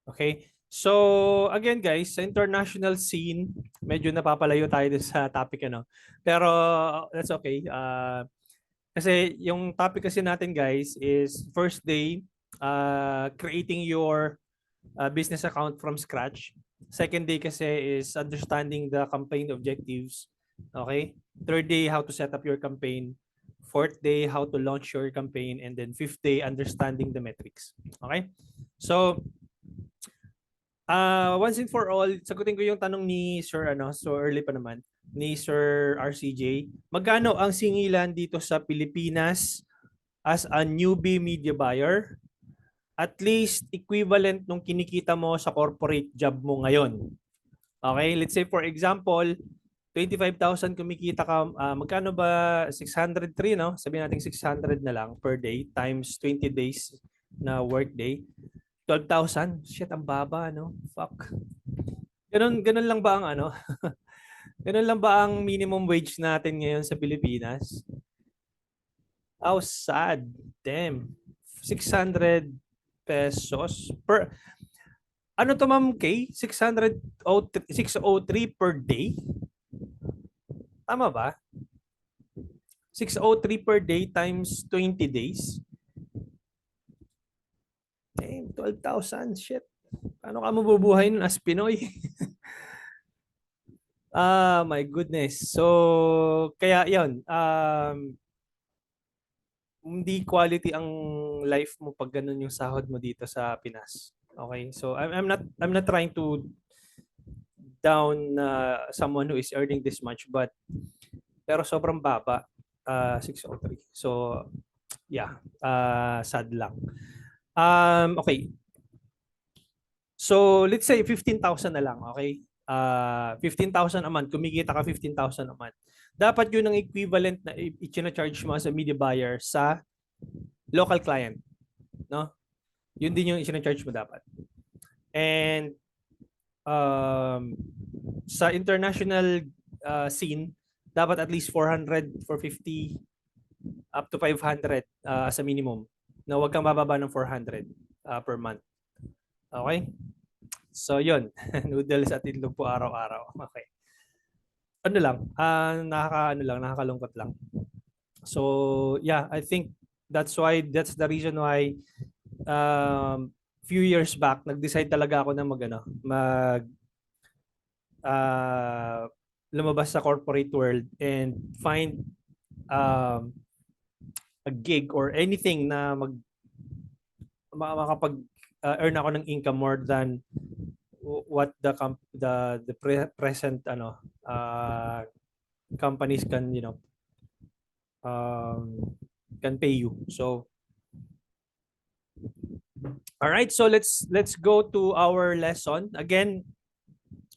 Okay? So, again guys, sa international scene, medyo napapalayo tayo dun sa topic, ano. Pero, that's okay. Kasi yung topic kasi natin guys is first day, creating your business account from scratch. Second day kasi is understanding the campaign objectives. Okay? Third day, how to set up your campaign. Fourth day, how to launch your campaign. And then fifth day, understanding the metrics. Okay? So, once and for all, sagutin ko yung tanong ni Sir, so early pa naman, ni Sir RCJ. Magkano ang singilan dito sa Pilipinas as a newbie media buyer? At least equivalent nung kinikita mo sa corporate job mo ngayon. Okay, let's say for example, 25,000 kumikita ka, magkano ba 603, no? Sabihin natin 600 na lang per day times 20 days na work day. 12,000. Shit, ang baba, no? Fuck. Ganun lang ba ang ganun lang ba ang minimum wage natin ngayon sa Pilipinas? How sad. Damn. 600 pesos per, ano to Ma'am Kay? 603 per day? Tama ba? 603 per day times 20 days? Damn, 12,000. Shit. Paano ka mabubuhay nun as Pinoy? My goodness. So, kaya yon, hindi quality ang life mo pag ganun yung sahod mo dito sa Pinas. Okay? So, I'm not trying to down someone who is earning this much, but pero sobrang baba, 603. So, yeah, sad lang. Okay. So, let's say 15,000 na lang, okay? 15,000 a month, kumikita ka 15,000 a month. Dapat yun ang equivalent na i-charge mo as a media buyer sa local client, no? Yun din yung i-charge mo dapat. And sa international scene, dapat at least 400, 450, up to 500 as a minimum. Na huwag kang bababa ng 400 per month. Okay? So, yun. Noodles at itlog po araw-araw. Okay. Ano lang, nakakalungkot lang. So, yeah, I think that's the reason why few years back, nag-decide talaga ako na lumabas sa corporate world and find a gig or anything na makapag earn ako ng income more than what the present companies can can pay you. So all right, so let's go to our lesson again.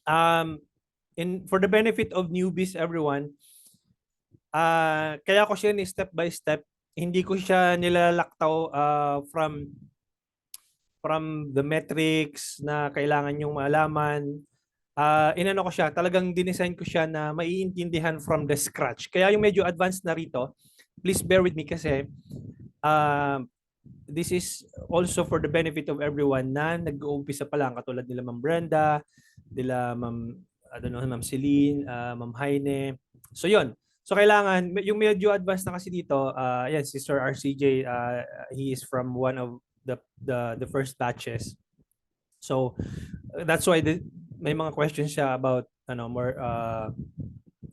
For the benefit of newbies, everyone, kaya ko siya ni step by step, hindi ko siya nilalaktaw from the metrics na kailangan yung malaman. Inano ko siya, talagang dinesign ko siya na maiintindihan from the scratch. Kaya yung medyo advanced na rito, please bear with me kasi this is also for the benefit of everyone na nag-uumpisa pa lang, katulad nila Ma'am Brenda, nila Ma'am Celine, Ma'am Heine. So yun. So kailangan, yung medyo advanced na kasi dito, yan, si Sir RCJ, he is from one of the first batches. So that's why may mga questions siya about more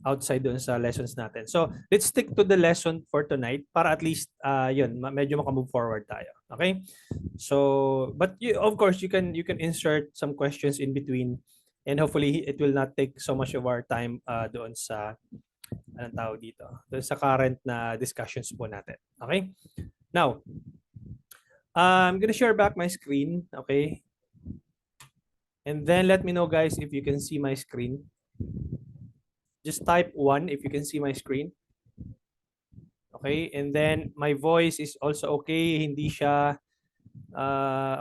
outside doon sa lessons natin. So let's stick to the lesson for tonight para at least yun, medyo makamove forward tayo. Okay? So but of course you can insert some questions in between and hopefully it will not take so much of our time doon sa anong tawag dito, doon sa current na discussions po natin. Okay? Now, I'm gonna share back my screen, okay? And then let me know guys if you can see my screen. Just type 1 if you can see my screen. Okay, and then my voice is also okay, hindi siya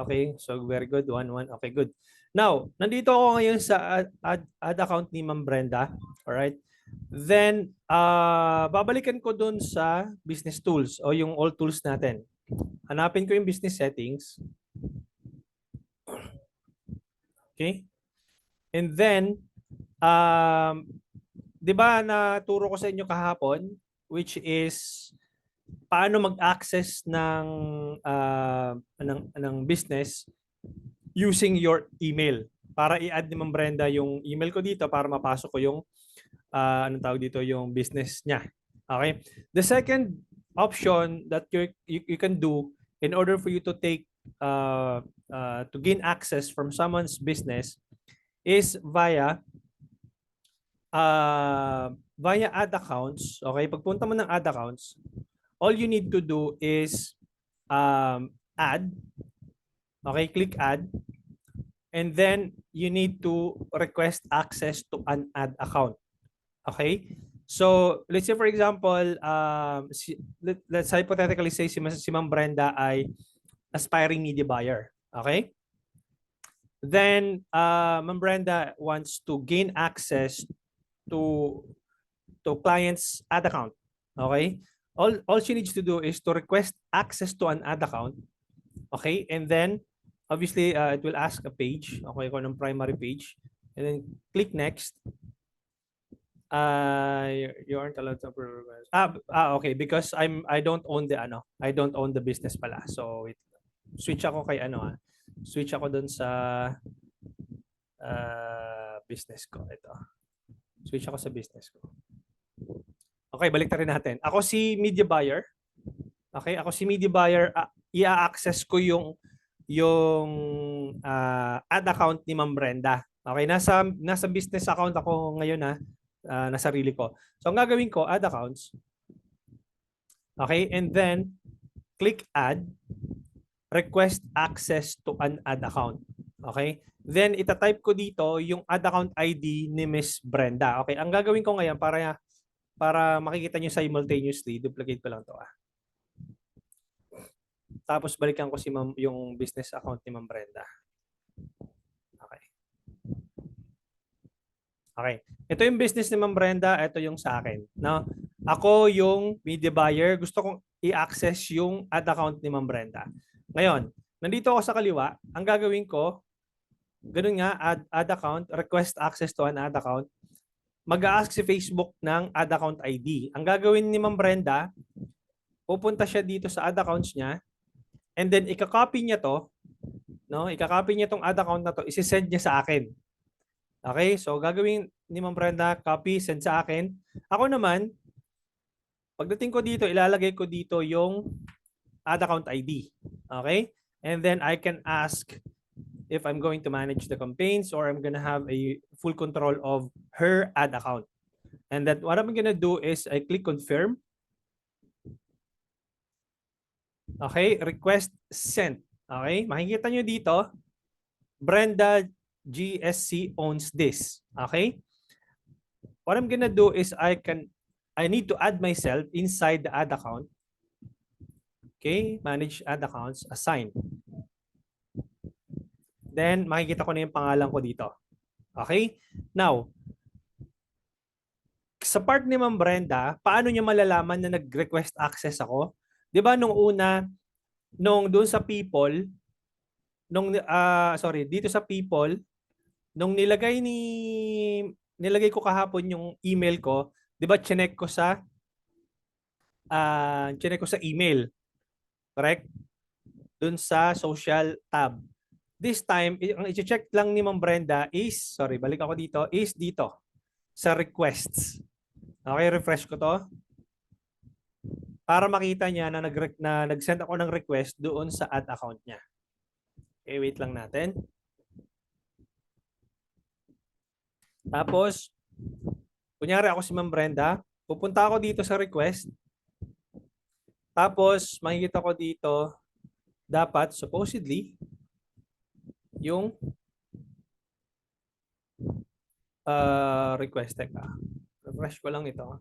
okay, so very good. 1. Okay, good. Now, nandito ako ngayon sa ad account ni Ma'am Brenda. All right? Then babalikan ko doon sa business tools o yung all tools natin. Hanapin ko yung business settings. Okay? And then, di ba naturo ko sa inyo kahapon, which is paano mag-access ng business using your email. Para i-add ni Ma'am Brenda yung email ko dito para mapasok ko yung anong tawag dito, yung business niya. Okay? The second option that you can do in order for you to to gain access from someone's business is via ad accounts. Okay? Pagpunta mo ng ad accounts, all you need to do is add. Okay? Click add. And then you need to request access to an ad account. Okay? So, let's say for example, let's hypothetically say si Ma'am Brenda ay aspiring media buyer. Okay? Then, Ma'am Brenda wants to gain access to client's ad account. Okay? All she needs to do is to request access to an ad account. Okay? And then, obviously, it will ask a page. Okay, kung anong primary page. And then, click next. You aren't allowed to approve. Okay, because I don't own the business pala. So, wait. Switch ako kay Switch ako dun sa business ko. Ito. Switch ako sa business ko. Okay, balik rin natin. Ako si media buyer. Okay, ako si media buyer. I-access ko yung ad account ni Ma'am Brenda. Okay, nasa business account ako ngayon na sarili ko. So ang gagawin ko, ad accounts. Okay, and then click add, request access to an ad account. Okay? Then ita-type ko dito yung ad account ID ni Miss Brenda. Okay, ang gagawin ko ngayon para makikita niyo simultaneously, duplicate ko lang 'to. Tapos balikan ko yung business account ni Ma'am Brenda. Okay. Okay. Ito yung business ni Ma'am Brenda, ito yung sa akin. No? Ako yung media buyer, gusto kong i-access yung ad account ni Ma'am Brenda. Ngayon, nandito ako sa kaliwa, ang gagawin ko, ganun nga, ad account, request access to an ad account. Mag-a-ask si Facebook ng ad account ID. Ang gagawin ni Ma'am Brenda, pupunta siya dito sa ad accounts niya, and then ika-copy niya to, no? Ika-copy niya tong ad account na to, isi-send niya sa akin. Okay? So gagawin ni Ma'am Brenda, copy, send sa akin. Ako naman, pagdating ko dito, ilalagay ko dito yung ad account ID. Okay? And then I can ask if I'm going to manage the campaigns or I'm gonna have a full control of her ad account. And then what I'm gonna do is I click confirm. Okay, request sent. Okay, makikita nyo dito, Brenda GSC owns this. Okay, what I'm gonna do is I need to add myself inside the ad account. Okay, manage ad accounts, assign. Then makikita ko na yung pangalan ko dito. Okay, now sa part ni Ma'am Brenda, paano niya malalaman na nag-request access ako? 'Di ba nung una, doon sa people, dito sa people, nung nilagay ko kahapon yung email ko, 'di ba chinek ko sa email, correct? Doon sa social tab. This time, ang i-check lang ni Ma'am Brenda is, balik ako dito, is dito sa requests. Okay, refresh ko to. Para makita niya na nag-send ako ng request doon sa ad account niya. Okay, wait lang natin. Tapos, kunyari ako si Ma'am Brenda, pupunta ako dito sa request. Tapos, makikita ko dito, dapat, supposedly, yung request. Teka, refresh ko lang ito.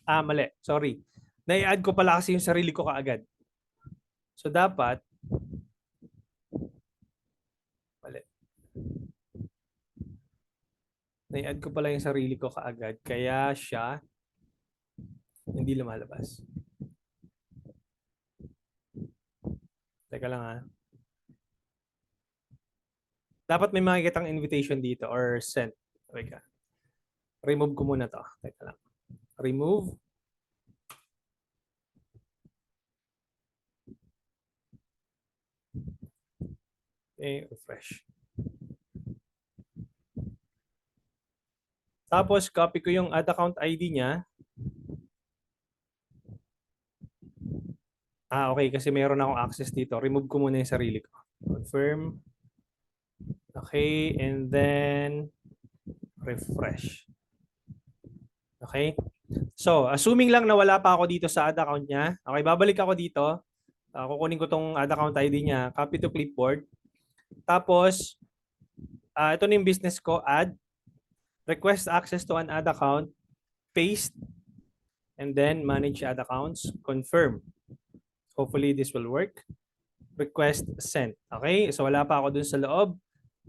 Mali. Sorry. Nai-add ko pala kasi yung sarili ko kaagad. So, dapat, mali. Nai-add ko pala yung sarili ko kaagad. Kaya siya Hindi lumalabas. Teka lang ha. Dapat may makikitang invitation dito or sent. Teka. Remove ko muna to. Teka lang. Remove. Okay, refresh. Tapos, copy ko yung ad account ID niya. Okay. Kasi meron akong access dito. Remove ko muna yung sarili ko. Confirm. Okay. And then, refresh. Okay. So, assuming lang na wala pa ako dito sa ad account niya. Okay. Babalik ako dito. Kukunin ko tong ad account ID niya. Copy to clipboard. Tapos, ito na yung business ko. Add. Request access to an ad account. Paste. And then, manage ad accounts. Confirm. Hopefully, this will work. Request sent. Okay? So, wala pa ako dun sa loob.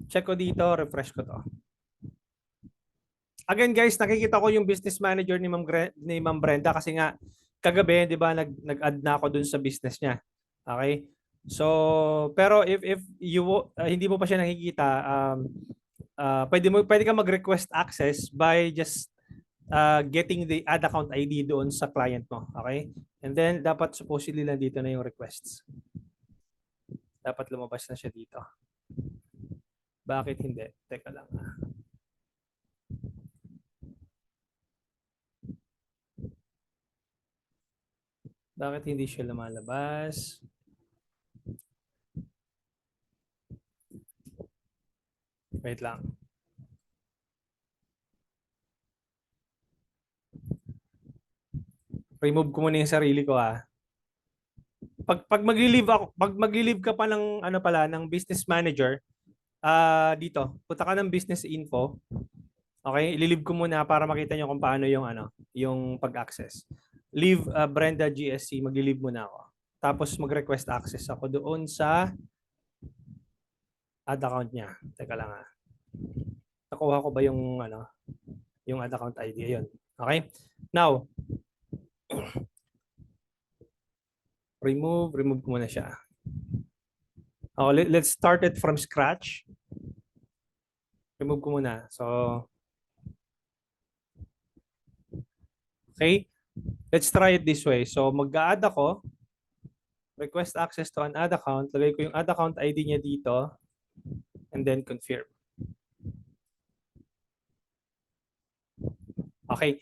Check ko dito. Refresh ko to. Again, guys, nakikita ko yung business manager ni Ma'am Brenda kasi nga kagabi, 'di ba, nag-add na ako dun sa business niya. Okay? So, pero if you hindi mo pa siya nakikita, pwede ka mag-request access by just getting the ad account ID doon sa client mo. Okay? And then dapat supposedly lang dito na yung requests. Dapat lumabas na siya dito. Bakit hindi? Teka lang. Bakit hindi siya lumalabas? Wait lang. Remove ko muna yung sarili ko Pag mag-leave ka pa ng ano pala ng business manager, dito, punta ka ng business info. Okay, ililive ko muna para makita niyo kung paano yung ano, yung pag-access. Leave Brenda GSC, mag-leave muna ako. Tapos mag-request access ako doon sa ad account niya. Teka lang Nakuha ko ba yung ano, yung ad account ID yun. Okay? Now, remove ko muna siya. Let's start it from scratch. Remove ko muna. So, okay? Let's try it this way. So, mag-a-add ako. Request access to an ad account. Lagay ko yung ad account ID niya dito. And then confirm. Okay.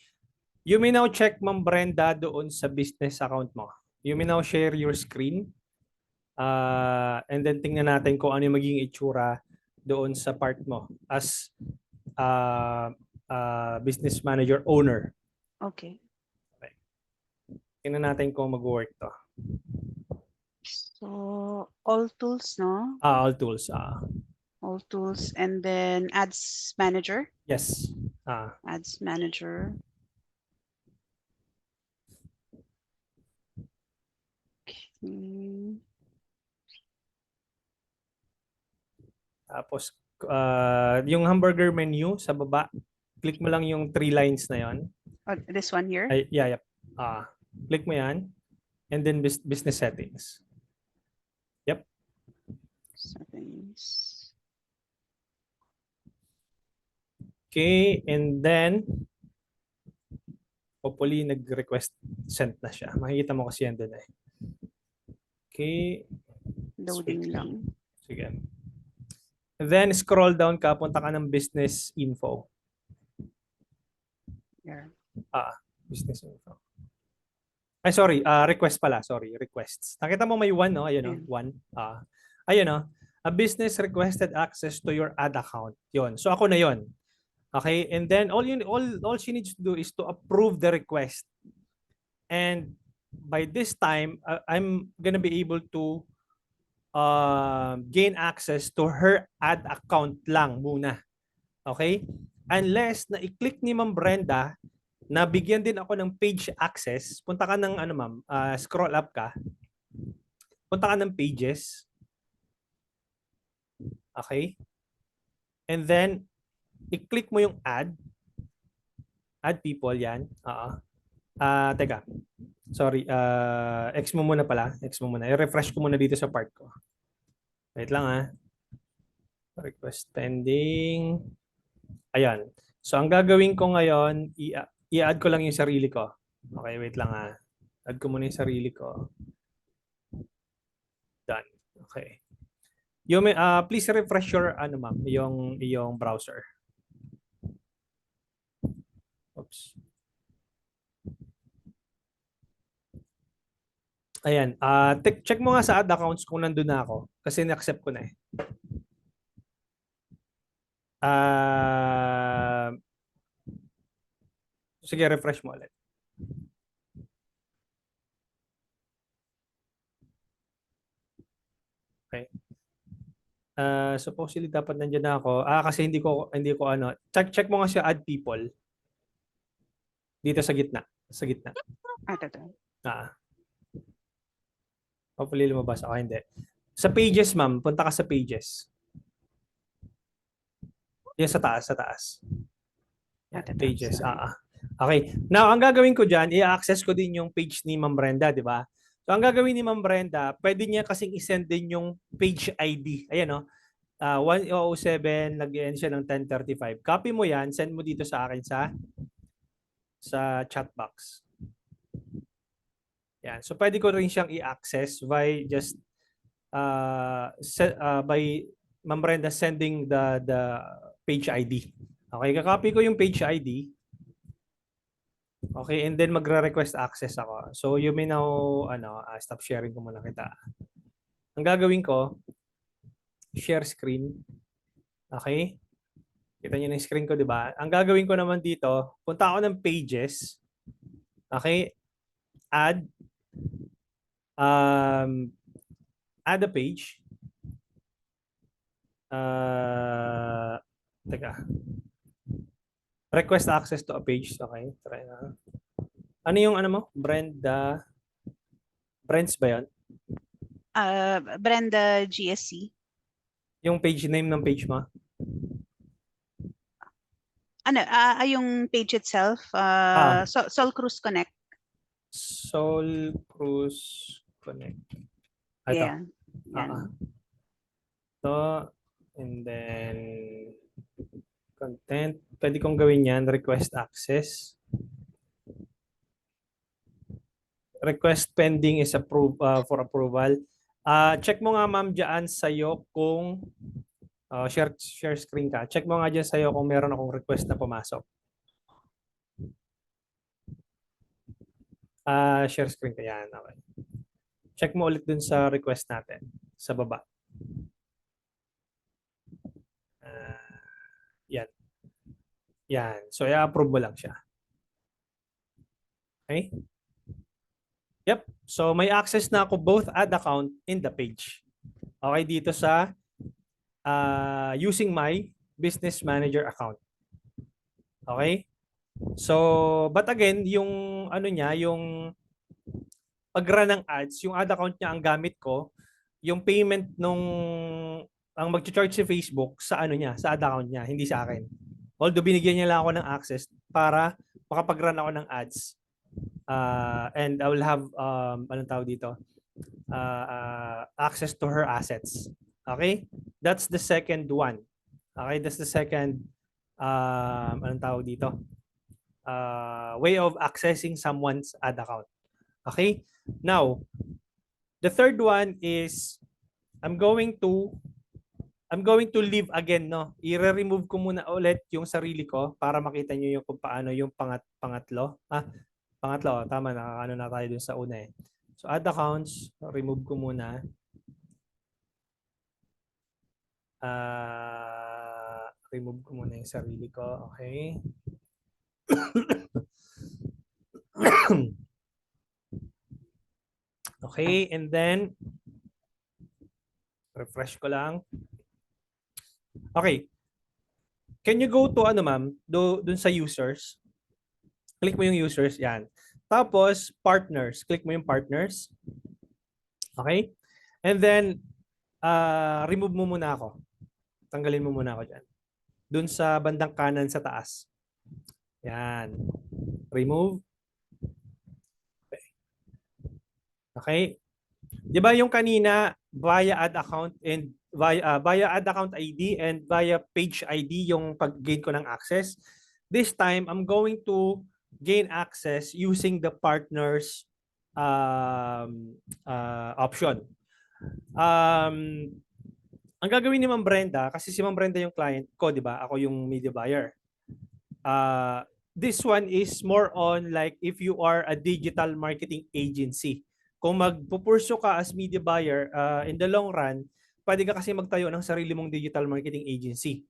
You may now check, Ma'am Brenda, doon sa business account mo. You may now share your screen. And then tingnan natin kung ano yung magiging itsura doon sa part mo as business manager owner. Okay. Tingnan natin kung mag-work to. So, all tools, no? All tools. All tools and then ads manager. Yes. Ads manager. Okay. Tapos, yung hamburger menu sa baba, click mo lang yung 3 lines na yon. This one here? Yeah. Click mo yan. And then business settings. Yep. Settings. Okay. And then, hopefully, nag-request sent na siya. Makikita mo kasi yan doon Okay. Loading lang. Sige. Then, scroll down ka. Punta ka ng business info. Here. Business info. Sorry. Request pala. Sorry. Requests. Nakita mo may one, no? Ayun, no? One. Ayun, no? A business requested access to your ad account. Yon. So, ako na yon. Okay? And then, all she needs to do is to approve the request. And by this time, I'm gonna be able to gain access to her ad account lang muna. Okay? Unless na i-click ni Ma'am Brenda na bigyan din ako ng page access, punta ka ng ano ma'am, scroll up ka. Punta ka ng pages. Okay? And then i-click mo yung add people yan. Teka. Sorry. X mo muna pala. X mo muna. I-refresh ko muna dito sa part ko. Wait lang Request pending. Ayan. So, ang gagawin ko ngayon, i-add ko lang yung sarili ko. Okay, wait lang Add ko muna yung sarili ko. Done. Okay. Please refresh your ma'am, yung browser. Oops. Ayan. Check mo nga sa add accounts kung nandun na ako. Kasi na-accept ko na eh. Sige, refresh mo ulit. Okay. Supposedly dapat nandiyan na ako. Kasi hindi ko check mo nga siya add people. Dito sa gitna. Sa gitna. Ito. Hopefully lumabas ako. Hindi. Sa pages, ma'am. Punta ka sa pages. Yan sa taas, sa taas. Yan, pages. Okay. Now, ang gagawin ko dyan, i-access ko din yung page ni Ma'am Brenda, di ba? So, ang gagawin ni Ma'am Brenda, pwede niya kasing isend din yung page ID. Ayan, 1:07, nag-end siya ng 10:35. Copy mo yan, send mo dito sa akin sa chat box. Yan. So, pwede ko rin siyang i-access by just by Ma'am Brenda sending the page ID. Okay, kakopy ko yung page ID. Okay, and then magre-request access ako. So, you may now, stop sharing ko muna kita. Ang gagawin ko, share screen. Okay? Kita niyo na yung screen ko, di ba? Ang gagawin ko naman dito, punta ako ng pages. Okay? Add a page. Teka. Request access to a page. Okay, try na. Ano yung mo? Brenda. Brands ba yan? Brenda GSC. Yung page name ng page mo? Yung page itself, Sol Cruz Connect. Sol Cruz Connect. Ito. Yeah. Ito. And then content. Pwede kong gawin yan. Request access. Request pending is for approval. Check mo nga ma'am dyan sa'yo kung share screen ka. Check mo nga dyan sa'yo kung meron akong request na pumasok. Share screen ka yan. Okay. Check mo ulit dun sa request natin sa baba. Yan. Yan. So, i-approve mo lang siya. Okay? Yep. So, may access na ako both ad account in the page. Okay, dito sa using my business manager account. Okay? So, but again, yung yung pag-run ng ads, yung ad account niya ang gamit ko, yung payment ang mag-charge si Facebook sa sa ad account niya, hindi sa akin. Although binigyan niya lang ako ng access para makapag-run ako ng ads. And I will have access to her assets. Okay? That's the second one. Okay, that's the second way of accessing someone's ad account. Okay? Now, the third one is I'm going to leave again, no. I-remove ko muna ulit yung sarili ko para makita niyo yung kung paano yung pangatlo. Pangatlo, tama, nakakano na tayo dun sa una eh. So, add accounts, remove ko muna. Remove ko muna yung sarili ko. Okay. Okay, and then refresh ko lang. Okay. Can you go to ma'am, dun sa users? Click mo yung users, yan. Tapos, partners. Click mo yung partners. Okay? And then, remove mo muna ako. Tanggalin mo muna ako dyan. Dun sa bandang kanan sa taas. Yan. Remove. Okay? 'Di ba yung kanina via ad account and via ad account ID and via page ID yung pag-gain ko ng access. This time I'm going to gain access using the partners option. Um, ang gagawin ni Ma'am Brenda, kasi si Ma'am Brenda yung client ko, 'di ba? Ako yung media buyer. This one is more on like if you are a digital marketing agency. Kung magpupurso ka as media buyer, in the long run, pwede ka kasi magtayo ng sarili mong digital marketing agency.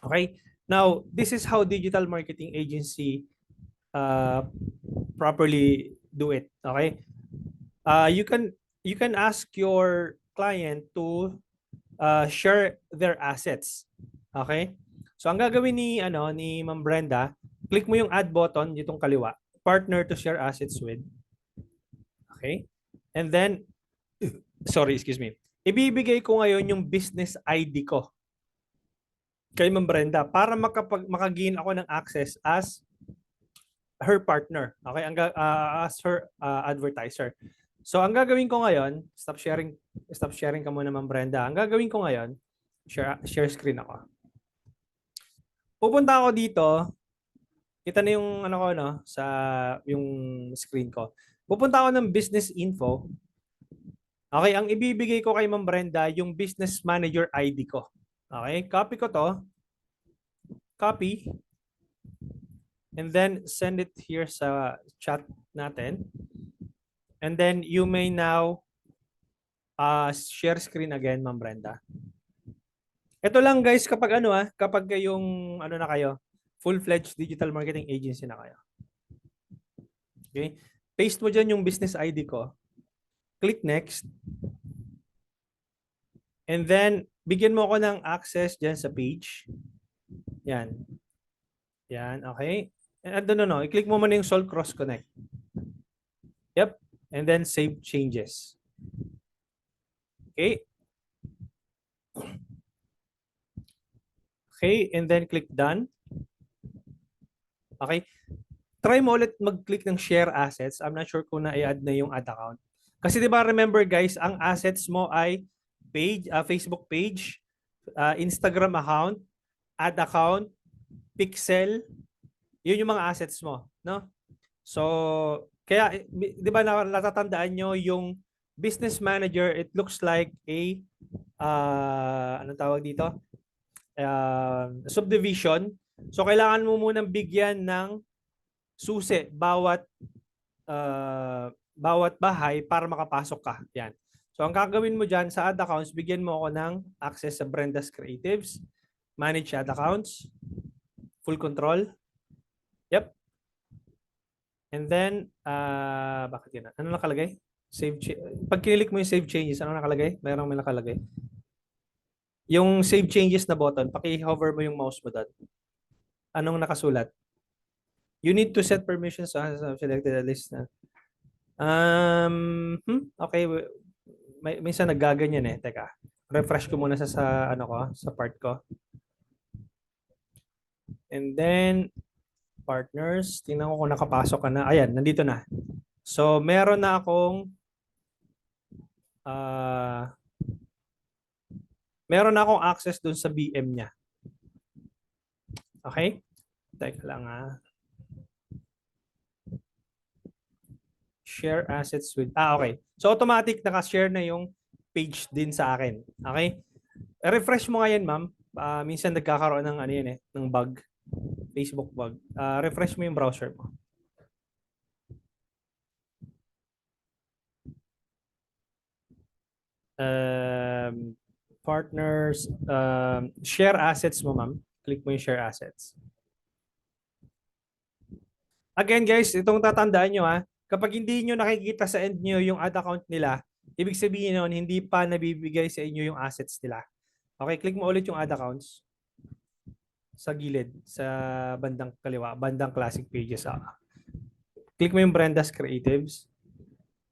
Okay? Now, this is how digital marketing agency properly do it. Okay? You can ask your client to share their assets. Okay? So ang gagawin ni Ma'am Brenda, click mo yung add button ditong kaliwa, partner to share assets with. Okay? And then sorry, excuse me. Ibibigay ko ngayon yung business ID ko kay Ma'am Brenda para makagain ako ng access as her partner. Okay? As her advertiser. So ang gagawin ko ngayon, stop sharing ka muna Ma'am Brenda. Ang gagawin ko ngayon, share screen ako. Pupunta ako dito, kita na yung ano ko no sa yung screen ko. Pupunta ako ng business info. Okay, ang ibibigay ko kay Ma'am Brenda yung business manager ID ko. Okay, copy ko to. Copy. And then send it here sa chat natin. And then you may now share screen again, Ma'am Brenda. Ito lang guys kapag kapag yung na kayo, full-fledged digital marketing agency na kayo. Okay? Paste mo dyan yung business ID ko. Click next. And then, bigyan mo ako ng access dyan sa page. Yan. Yan, okay? And no. I-click mo muna yung Solve Cross Connect. Yep. And then, save changes. Okay? Okay, and then click done. Okay? Try mo ulit mag-click ng share assets. I'm not sure kung na-i-add na yung ad account. Kasi 'di ba remember guys, ang assets mo ay page, Facebook page, Instagram account, ad account, pixel. 'Yun yung mga assets mo, no? So, kaya 'di ba natatandaan nyo yung business manager, it looks like a anong tawag dito? Subdivision. So kailangan mo munang bigyan ng susi bawat bahay para makapasok ka. Yan. So ang gagawin mo diyan sa ad accounts, bigyan mo ako ng access sa Brenda's Creatives, manage ad accounts, full control. Yep. And then bakit yun? Ano nakalagay? Pag kinilik mo yung save changes, ano nakalagay? May nakalagay. Yung save changes na button, paki-hover mo yung mouse mo doon. Anong nakasulat? You need to set permissions sa selected list na. Okay. Minsan naggaganyan eh. Teka. Refresh ko muna sa part ko. And then partners, tingnan ko kung nakapasok ka na. Ayan, nandito na. So, meron na akong access dun sa BM niya. Okay? Teka lang Share assets with, okay. So, automatic naka-share na yung page din sa akin. Okay? Refresh mo nga yan, ma'am. Minsan nagkakaroon ng ng bug. Facebook bug. Refresh mo yung browser mo. Partners, share assets mo, ma'am. Click mo yung share assets. Again, guys, itong tatandaan nyo kapag hindi nyo nakikita sa end nyo yung ad account nila, ibig sabihin nun, hindi pa nabibigay sa inyo yung assets nila. Okay, click mo ulit yung ad accounts sa gilid, sa bandang kaliwa, bandang classic pages. Click mo yung Brenda's Creatives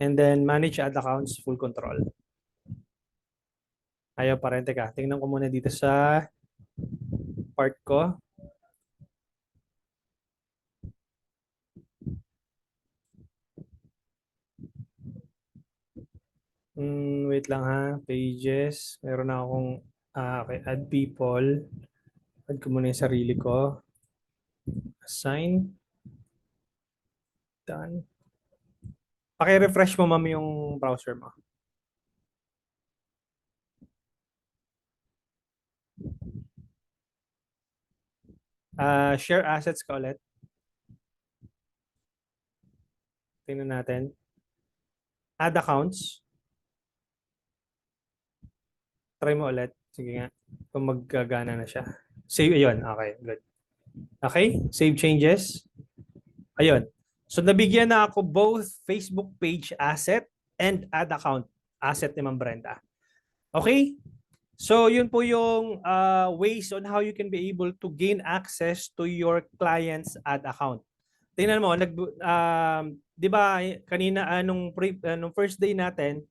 and then manage ad accounts, full control. Ayaw pa rin. Teka, tingnan ko muna dito sa part ko. Wait lang ha. Pages. Meron na akong okay. Add people. Add ko muna yung sarili ko. Assign. Done. Paki-refresh mo ma'am yung browser mo. Share assets ka ulit. Tingnan natin. Add accounts. Try mo ulit. Sige nga. Kung maggagana na siya. Save. Ayun. Okay. Good. Okay. Save changes. Ayun. So nabigyan na ako both Facebook page asset and add account asset ni Ma'am Brenda. Okay? So yun po yung ways on how you can be able to gain access to your client's ad account. Tingnan mo, 'di ba kanina nung first day natin,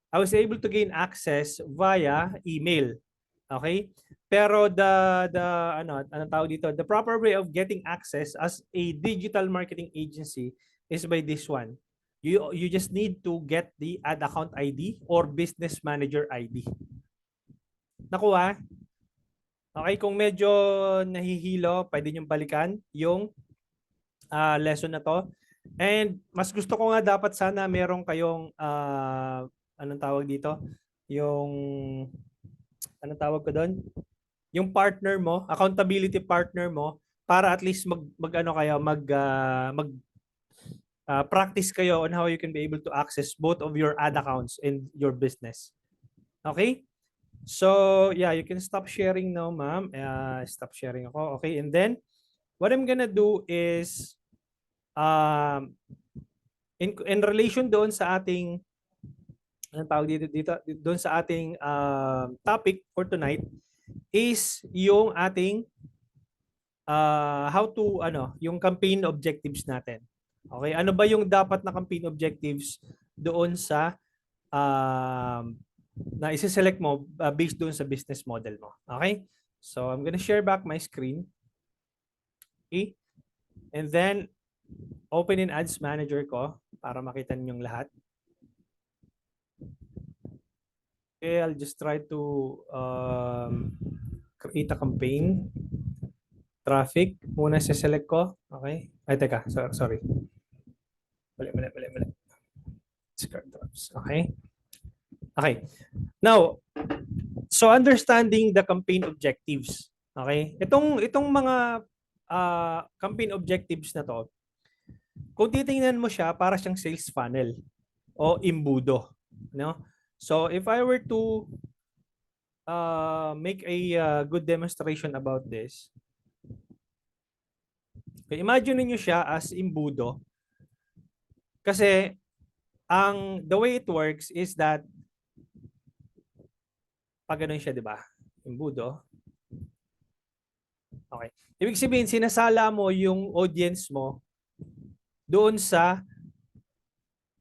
I was able to gain access via email. Okay? Pero anong tawag dito, the proper way of getting access as a digital marketing agency is by this one. You just need to get the ad account ID or business manager ID. Nakuha? Okay, kung medyo nahihilo, pwede niyong balikan yung lesson na to. And mas gusto ko nga dapat sana meron kayong anong tawag dito? Yung anong tawag ko doon? Yung partner mo, accountability partner mo para at least practice kayo on how you can be able to access both of your ad accounts in your business. Okay? So, yeah, you can stop sharing now, ma'am. Stop sharing ako. Okay, and then what I'm gonna do is in relation doon sa ating anong tawag dito doon sa ating topic for tonight is yung ating yung campaign objectives natin. Okay, ano ba yung dapat na campaign objectives doon sa na isi-select mo based doon sa business model mo. Okay? So, I'm gonna share back my screen. Okay? And then, open in Ads Manager ko para makita ninyong lahat. Okay, I'll just try to create a campaign. Traffic, muna select ko. Okay? Ay, teka. Sorry. Mali. Discard drops. Okay? Okay. Now, so understanding the campaign objectives. Okay? Itong mga campaign objectives na to, kung titingnan mo siya, para siyang sales funnel o imbudo. No? So, if I were to make a good demonstration about this, okay, imagine niyo siya as imbudo. Kasi, the way it works is that pag ganun siya, di ba? Imbudo. Okay. Ibig sabihin, sinasala mo yung audience mo doon sa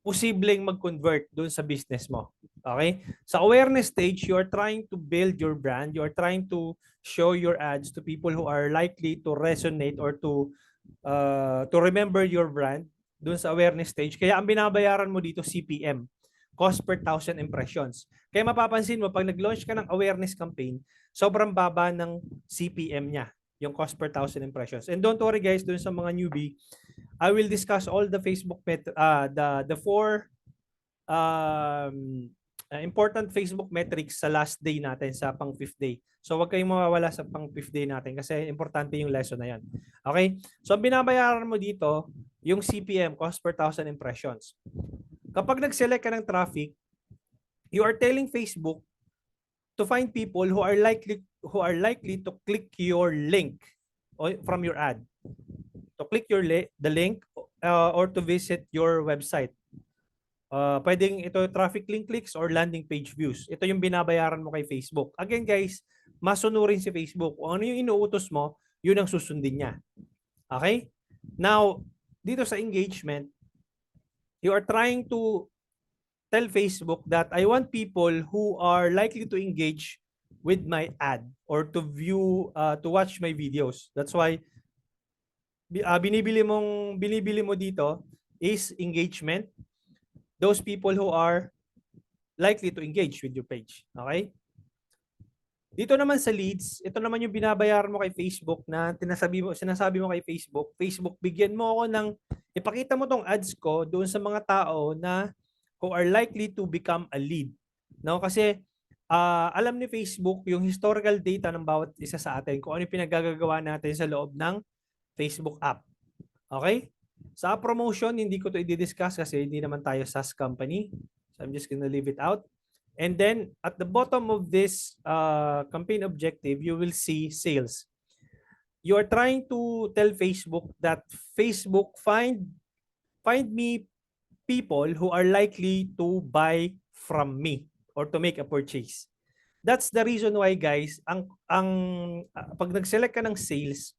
posibleng mag-convert doon sa business mo. Okay? Sa awareness stage, you are trying to build your brand. You are trying to show your ads to people who are likely to resonate or to remember your brand doon sa awareness stage. Kaya ang binabayaran mo dito, CPM. Cost per 1,000 impressions. Kaya mapapansin mo, pag nag-launch ka ng awareness campaign, sobrang baba ng CPM niya, yung cost per 1,000 impressions. And don't worry guys, doon sa mga newbie, I will discuss all the Facebook the four important Facebook metrics sa last day natin, sa pang 5th day. So wag kayong mawawala sa pang 5th day natin kasi importante yung lesson na yan. Okay? So ang binabayaran mo dito, yung CPM, cost per 1,000 impressions. Kapag nag-select ka ng traffic, you are telling Facebook to find people who are likely to click your link from your ad. To click the link or to visit your website. Pwedeng ito traffic link clicks or landing page views. Ito yung binabayaran mo kay Facebook. Again guys, masunurin si Facebook. Kung ano yung inuutos mo, yun ang susundin niya. Okay? Now, dito sa engagement, you are trying to tell Facebook that I want people who are likely to engage with my ad or to watch my videos. That's why binibili mo dito is engagement. Those people who are likely to engage with your page. Okay? Dito naman sa leads, ito naman yung binabayaran mo kay Facebook na sinasabi mo kay Facebook, Facebook, bigyan mo ako ng, ipakita mo tong ads ko doon sa mga tao na who are likely to become a lead. No? Kasi alam ni Facebook yung historical data ng bawat isa sa atin, kung ano yung pinagagagawa natin sa loob ng Facebook app. Okay? Sa promotion, hindi ko to i-discuss kasi hindi naman tayo SaaS company. So I'm just gonna leave it out. And then at the bottom of this campaign objective, you will see sales. You are trying to tell Facebook that Facebook find me people who are likely to buy from me or to make a purchase. That's the reason why, guys, pag nag-select ka ng sales,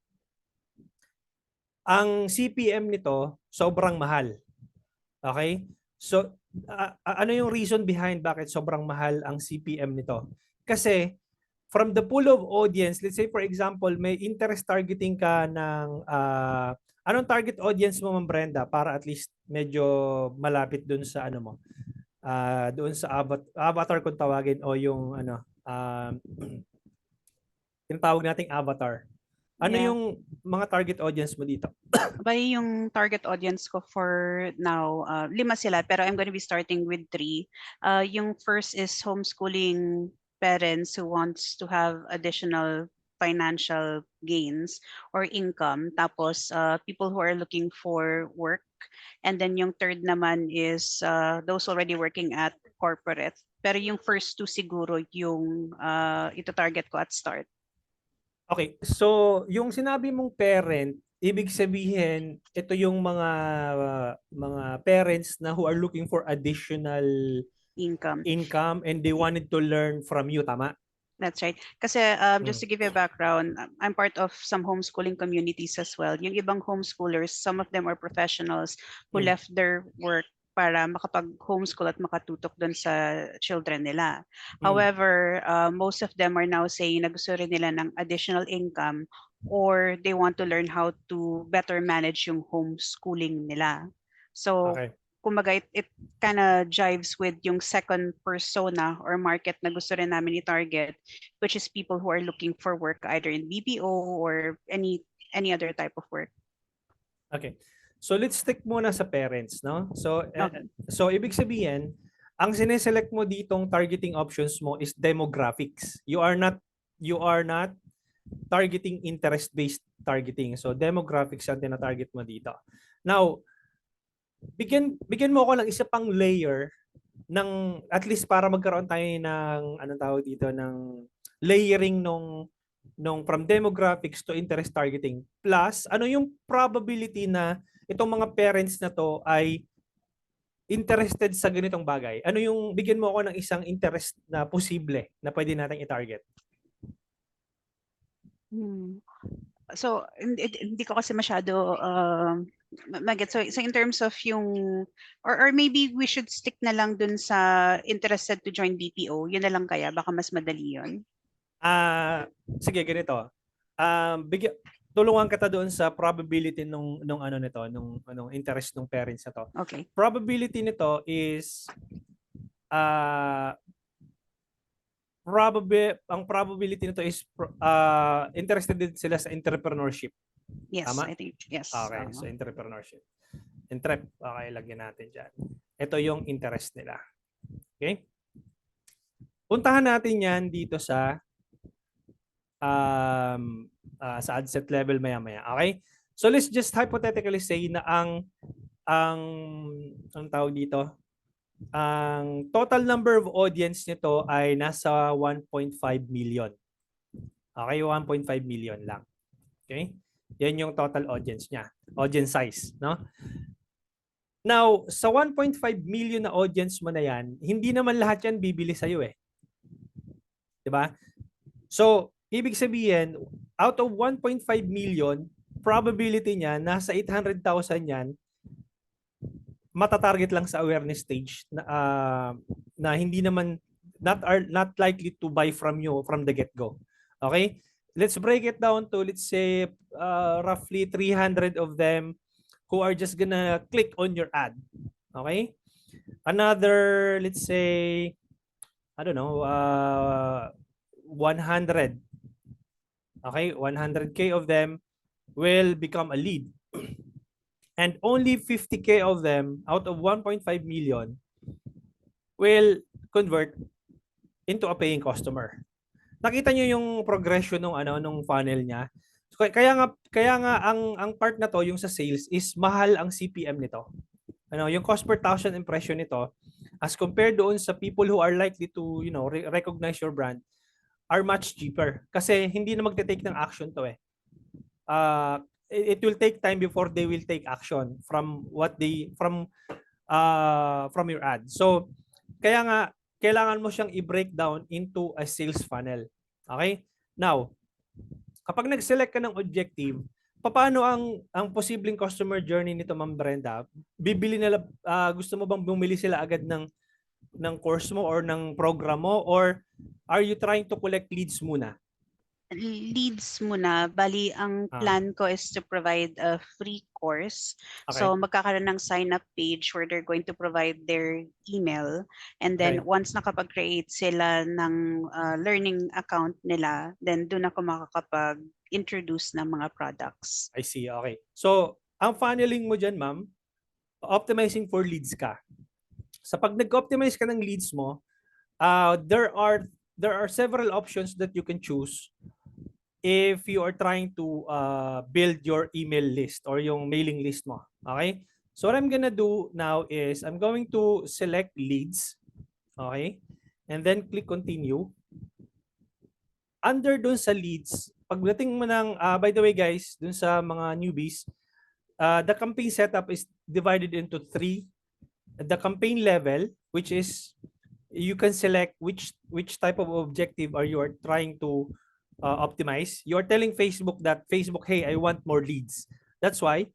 ang CPM nito sobrang mahal. Okay? So ano yung reason behind bakit sobrang mahal ang CPM nito? Kasi from the pool of audience, let's say for example, may interest targeting ka ng anong target audience mo, Ma'am Brenda, para at least medyo malapit dun sa ano mo. Doon sa avatar kung tawagin, o yung ano, tinatawag nating avatar. Ano Yeah. yung mga target audience mo dito? Bali yung target audience ko for now, 5 sila, pero I'm going to be starting with 3. Yung first is homeschooling parents who wants to have additional financial gains or income. Tapos people who are looking for work. And then yung third naman is those already working at corporate. Pero yung first 2 siguro yung ito target ko at start. Okay, so yung sinabi mong parent, ibig sabihin ito yung mga parents na who are looking for additional income and they wanted to learn from you, tama? That's right. Kasi just to give you a background, I'm part of some homeschooling communities as well. Yung ibang homeschoolers, some of them are professionals who left their work para makapag-homeschool at makatutok doon sa children nila. However, most of them are now saying na gusto rin nila ng additional income or they want to learn how to better manage yung homeschooling nila. So, kumbaga it kind of jives with yung second persona or market na gusto rin namin i-target, which is people who are looking for work either in BPO or any other type of work. Okay. So let's stick muna sa parents, no? So ibig sabihin, ang sineselect mo ditong targeting options mo is demographics. You are not targeting interest-based targeting. So demographics ang tina-target mo dito. Now, bigyan mo ako ng isa pang layer ng at least para magkaroon tayo ng anong tawag dito ng layering nung from demographics to interest targeting. Plus, ano yung probability na itong mga parents na to ay interested sa ganitong bagay? Ano yung bigyan mo ako ng isang interest na posible na pwede nating i-target? So hindi ko kasi masyado mag-get. So in terms of yung or maybe we should stick na lang dun sa interested to join BPO. Yun na lang kaya baka mas madali yun. Sige, ganito. Tulungan kita doon sa probability nung ano nito, nung interest ng parents na to. Okay. Probability nito is ang probability nito is interested din sila sa entrepreneurship. Yes, tama? I think yes. Okay, so entrepreneurship. Okay, lagyan natin dyan. Ito yung interest nila. Okay? Puntahan natin yan dito sa ad set level maya-maya. Okay? So let's just hypothetically say na ang tawag dito, ang total number of audience nito ay nasa 1.5 million. Okay, 1.5 million lang. Okay? Yan yung total audience niya. Audience size, no? Now, sa 1.5 million na audience mo na yan, hindi naman lahat yan bibili sa'yo eh. Diba? So, ibig sabihin, out of 1.5 million, probability niya, nasa 800,000 yan, matatarget lang sa awareness stage na hindi naman, not likely to buy from you from the get-go. Okay? Let's break it down to, let's say, roughly 300 of them who are just gonna click on your ad. Okay? Another, let's say, I don't know, 100. Okay, 100K of them will become a lead. And only 50K of them out of 1.5 million will convert into a paying customer. Nakita niyo yung progression nung funnel niya. So, kaya nga ang part na to yung sa sales is mahal ang CPM nito. Yung cost per thousand impression nito as compared doon sa people who are likely to, recognize your brand are much cheaper kasi hindi na magte-take ng action to eh. It will take time before they will take action from your ad. So kaya nga kailangan mo siyang i-break down into a sales funnel. Okay? Now, kapag nag-select ka ng objective, paano ang posibleng customer journey nito, Ma'am Brenda? Bibili nila, gusto mo bang bumili sila agad ng course mo or ng program mo, or are you trying to collect leads muna? Leads muna. Bali, ang plan ko is to provide a free course. Okay. So, magkakaroon ng sign-up page where they're going to provide their email. And then, Okay. once nakapag-create sila ng learning account nila, then doon ako makakapag-introduce ng mga products. I see. Okay. So, ang funneling mo dyan, ma'am, optimizing for leads ka. Sa pag nag-optimize ka ng leads mo, there are several options that you can choose if you are trying to build your email list or yung mailing list mo. Okay? So what I'm gonna do now is I'm going to select leads. Okay? And then click continue. Under dun sa leads, pagdating mo ng, by the way guys, dun sa mga newbies, the campaign setup is divided into 3. The campaign level, which is you can select which type of objective are you are trying to optimize. You're telling Facebook that, Facebook, hey, I want more leads. That's why,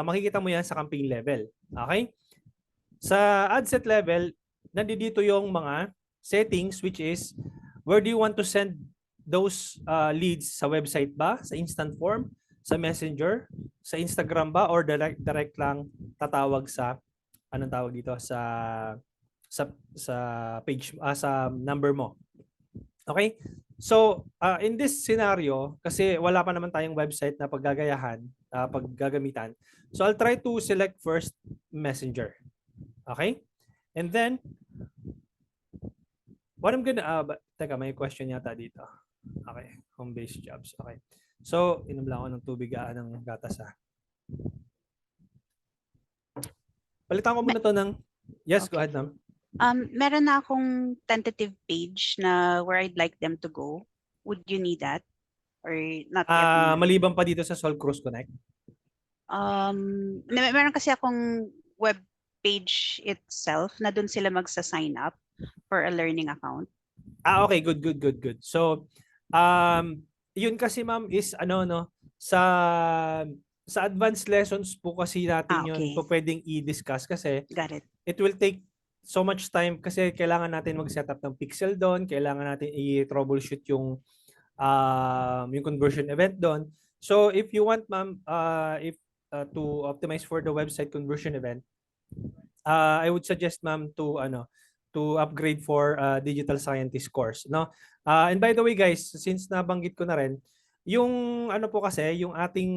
makikita mo yan sa campaign level. Okay? Sa ad set level, nandito yung mga settings, which is, where do you want to send those leads? Sa website ba? Sa instant form? Sa messenger? Sa Instagram ba? Or direct lang tatawag sa, anong tawag dito? Sa page, sa number mo. Okay? So, in this scenario, kasi wala pa naman tayong website na paggagamitan. So, I'll try to select first Messenger. Okay? And then, what I'm gonna, teka, may question yata dito. Okay, home-based jobs. Okay. So, inom lang ako ng tubig, ng gatas Palitan ko muna to ng, yes, okay. Go ahead, ma'am. Meron na akong tentative page na where I'd like them to go. Would you need that? Or not yet? Maliban pa dito sa Sol Cruz Connect? Meron kasi akong web page itself na doon sila magsa-sign up for a learning account. Okay, good. So, yun kasi ma'am is sa advanced lessons po kasi natin Okay. yun po pwedeng i-discuss kasi Got it. It will take so much time kasi kailangan natin mag-set up ng pixel doon, kailangan natin i-troubleshoot yung conversion event doon. So if you want ma'am, to optimize for the website conversion event, I would suggest ma'am to upgrade for digital scientist course, no? And by the way guys, since nabanggit ko na rin, yung po kasi, yung ating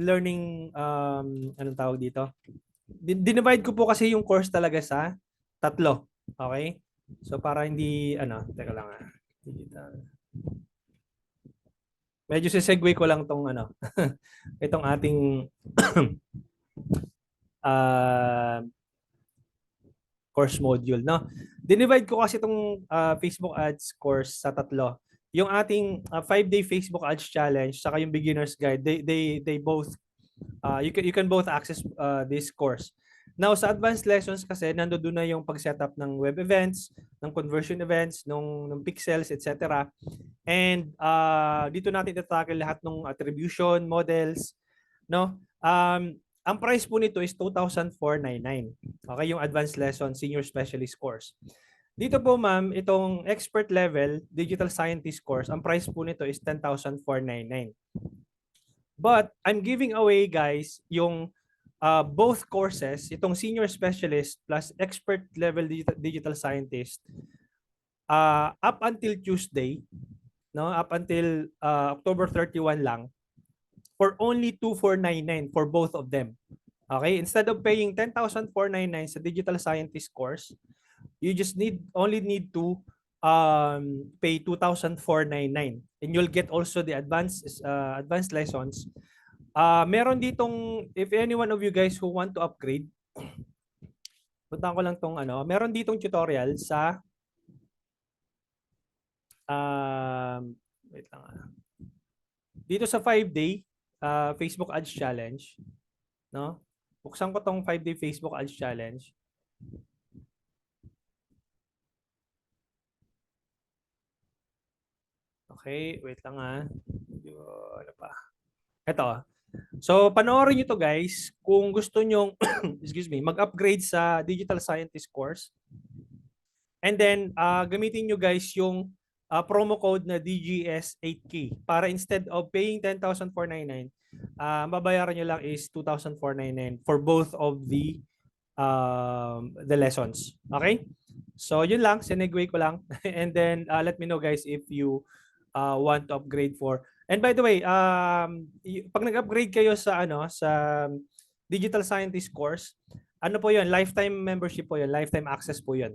learning, anong tawag dito? Dinivide ko po kasi yung course talaga sa 3. Okay? So para hindi, teka lang digital. Medyo segue ko lang tong itong ating course module, no? Dinivide ko kasi itong Facebook Ads course sa 3. Yung ating 5-day Facebook Ads challenge saka yung beginner's guide, they both you can both access this course. Now sa advanced lessons kasi nandoon na yung pag-setup ng web events, ng conversion events, ng pixels, etc. And dito natin tatakil lahat ng attribution models, no? Ang price po nito is 2,499. Okay, yung advanced lesson senior specialist course. Dito po ma'am, itong expert level digital scientist course, ang price po nito is 10,499. But I'm giving away guys yung both courses, itong senior specialist plus expert level digital scientist up until Tuesday, no, up until October 31 lang, for only 2,499 for both of them. Okay, instead of paying 10,499 sa digital scientist course, you just only need to pay 2,499 and you'll get also the advanced lessons. Meron ditong, if any one of you guys who want to upgrade, puntahan ko lang tong ano, meron ditong tutorial sa wait lang dito sa 5-day Facebook Ads Challenge, no? Buksan ko tong 5-day Facebook Ads Challenge. Okay, wait lang ano pa? Ito. So, panoorin nyo to guys kung gusto nyong excuse me, mag-upgrade sa Digital Scientist course. And then, gamitin nyo guys yung promo code na DGS8K para instead of paying 10,499, babayaran nyo lang is 2,499 for both of the lessons. Okay? So, yun lang. Sinegway ko lang. And then, let me know guys if you want to upgrade for. And by the way, pag nag-upgrade kayo sa Digital Scientist course, ano po 'yun? Lifetime membership po 'yun, lifetime access po 'yun.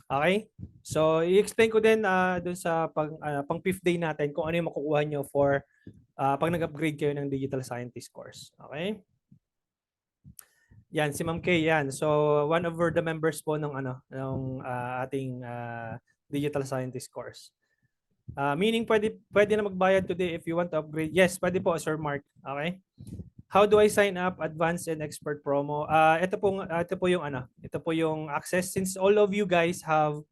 Okay? So, i-explain ko din doon sa pang 5th day natin kung ano yung makukuha nyo for pag nag-upgrade kayo ng Digital Scientist course. Okay? Yan, si Ma'am Kay, yan. So, one of the members po ng ating Digital Scientist course. Meaning pwede na magbayad today if you want to upgrade. Yes, pwede po, Sir Mark. Okay? How do I sign up advanced and expert promo? Ito po yung access. Since all of you guys have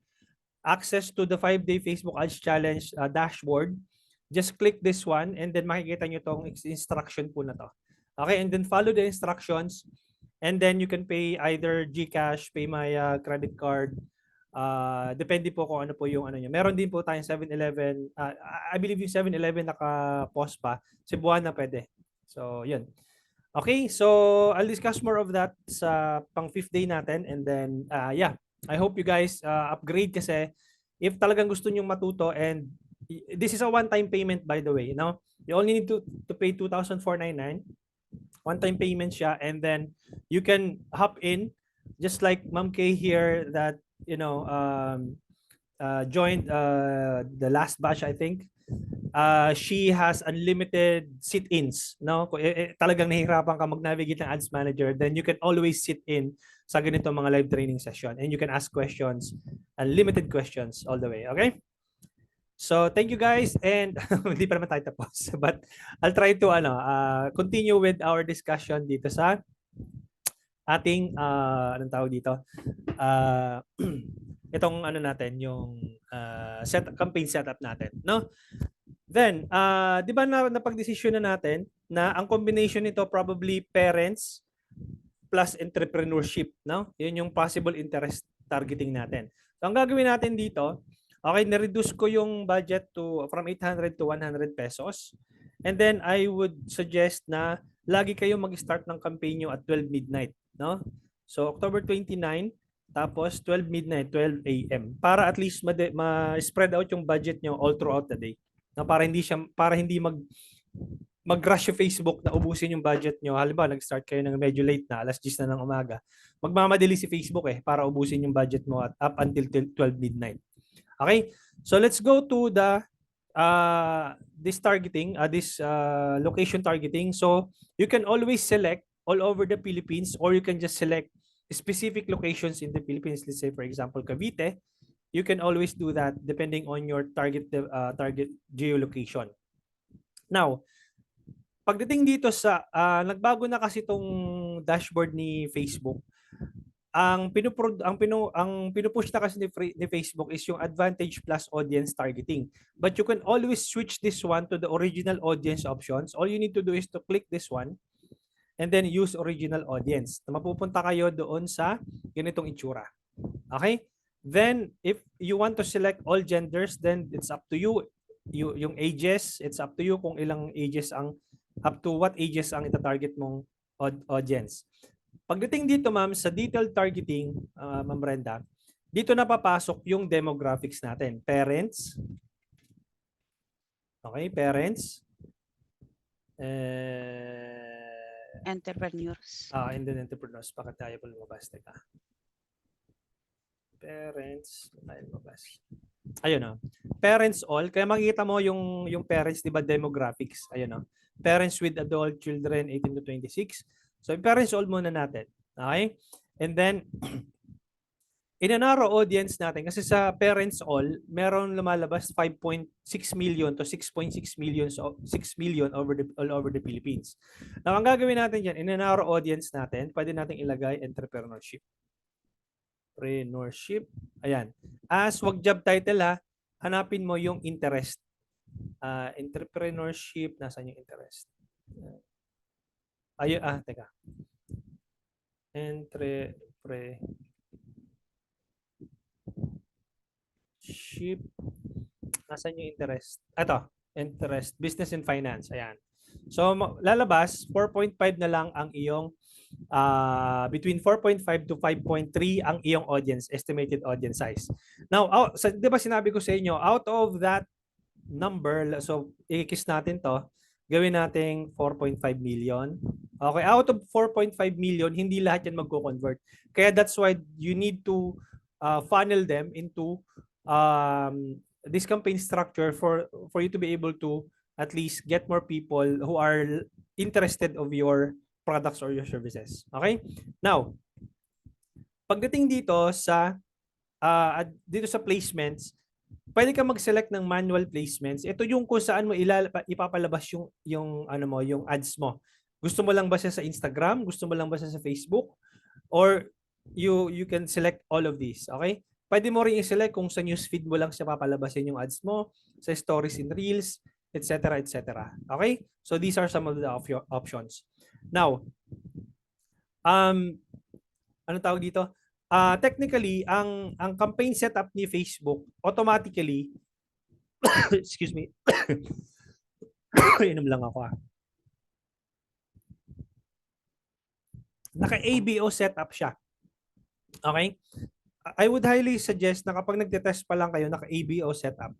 access to the 5-day Facebook Ads Challenge dashboard, just click this one and then makikita nyo tong instruction po na to. Okay, and then follow the instructions and then you can pay either GCash, PayMaya, credit card. Depende po kung ano po yung ano nyo. Meron din po tayong 7-Eleven. I believe yung 7-Eleven naka-pause pa. Cebuana pwede. So, yun. Okay, so I'll discuss more of that sa pang 5th day natin and then yeah, I hope you guys upgrade kasi if talagang gusto niyo matuto, and this is a one-time payment by the way, you know. You only need to pay 2,499. One-time payment siya and then you can hop in just like Ma'am Kay here that joined the last batch, I think. She has unlimited sit-ins, no? Kung talagang nahihirapan ka mag-navigate ng Ads Manager, then you can always sit in sa ganito mga live training session and you can ask questions, unlimited questions all the way, okay? So, thank you guys and hindi pa naman tayo tapos, but I'll try to continue with our discussion dito sa ating anong tawag dito? Itong natin, yung campaign setup natin, no? Then, di ba napag-desisyon na natin na ang combination nito probably parents plus entrepreneurship, no? Yun yung possible interest targeting natin. So, ang gagawin natin dito, okay, na-reduce ko yung budget from 800 to 100 pesos. And then, I would suggest na lagi kayo mag-start ng campaign nyo at 12 midnight, no? So, October 29, tapos 12 midnight, 12 a.m. Para at least ma-spread out yung budget nyo all throughout the day. No, para hindi mag-rush yung Facebook na ubusin yung budget nyo. Halimbawa, nag-start kayo ng medyo late na, alas 10 na ng umaga. Magmamadali si Facebook para ubusin yung budget mo at up until 12 midnight. Okay? So let's go to the this targeting, this location targeting. So you can always select all over the Philippines or you can just select specific locations in the Philippines. Let's say, for example, Cavite. You can always do that depending on your target geolocation. Now, pagdating dito sa nagbago na kasi itong dashboard ni Facebook. Ang pinupush na kasi ni Facebook is yung Advantage Plus Audience Targeting. But you can always switch this one to the original audience options. All you need to do is to click this one and then use original audience. Mapupunta kayo doon sa ganitong itsura. Okay? Then, if you want to select all genders, then it's up to you. Yung ages, it's up to you kung ilang ages up to what ages ang ita-target mong audience. Pagdating dito, ma'am, sa detailed targeting, Ma'am Brenda, dito na papasok yung demographics natin. Parents. Okay, parents. Entrepreneurs. And then entrepreneurs. Bakit tayo pa lumabas? Teka. Parents. Tayo lumabas. Ayun o. Parents all. Kaya makikita mo yung parents, di ba, demographics. Ayun o. Parents with adult children 18 to 26. So, parents all muna natin. Okay? And then, in a narrow audience natin, kasi sa parents all, meron lumalabas 5.6 million to 6.6 million, so 6 million all over the Philippines. Now, ang gagawin natin dyan, in a narrow audience natin, pwede natin ilagay entrepreneurship. Entrepreneurship. Ayan. Wag job title ha, hanapin mo yung interest. Entrepreneurship, nasaan yung interest? Ayun, teka. Entrepreneurship. Nasaan yung interest? Ito, interest, business and finance. Ayan. So, lalabas, 4.5 na lang ang iyong, between 4.5 to 5.3 ang iyong audience, estimated audience size. Now, di ba sinabi ko sa inyo, out of that number, so i-kiss natin to, gawin nating 4.5 million. Okay, out of 4.5 million, hindi lahat yan magko-convert. Kaya that's why you need to funnel them into this campaign structure for you to be able to at least get more people who are interested of your products or your services. Okay? Now, pagdating dito sa placements, pwede ka mag-select ng manual placements. Ito yung kung saan mo ipapalabas yung ads mo. Gusto mo lang ba siya sa Instagram? Gusto mo lang ba siya sa Facebook? Or you can select all of these, okay? Pwede mo rin i-select kung sa newsfeed mo lang siya papalabasin yung ads mo, sa stories and reels, etc., etc. Okay? So these are some of the options. Now, ano tawag dito? Technically, ang campaign setup ni Facebook automatically excuse me. Inom lang ako. Naka-ABO setup siya. Okay? I would highly suggest na kapag nagte-test pa lang kayo, naka-ABO setup.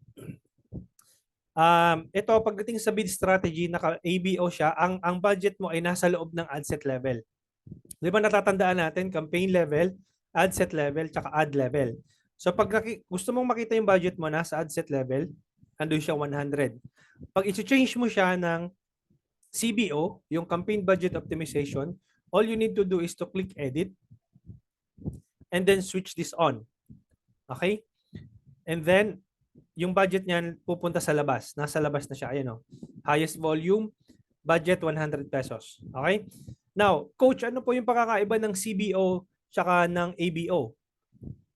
Ito, pagdating sa bid strategy, naka-ABO siya, ang budget mo ay nasa loob ng ad set level. Di ba natatandaan natin, campaign level, ad set level, tsaka ad level. So pag gusto mong makita yung budget mo, nasa ad set level, andun siya 100. Pag i-change mo siya ng CBO, yung campaign budget optimization, all you need to do is to click edit, and then switch this on. Okay? And then, yung budget niyan pupunta sa labas. Nasa labas na siya. Ayan o. Highest volume, budget 100 pesos. Okay? Now, coach, ano po yung pagkakaiba ng CBO tsaka ng ABO?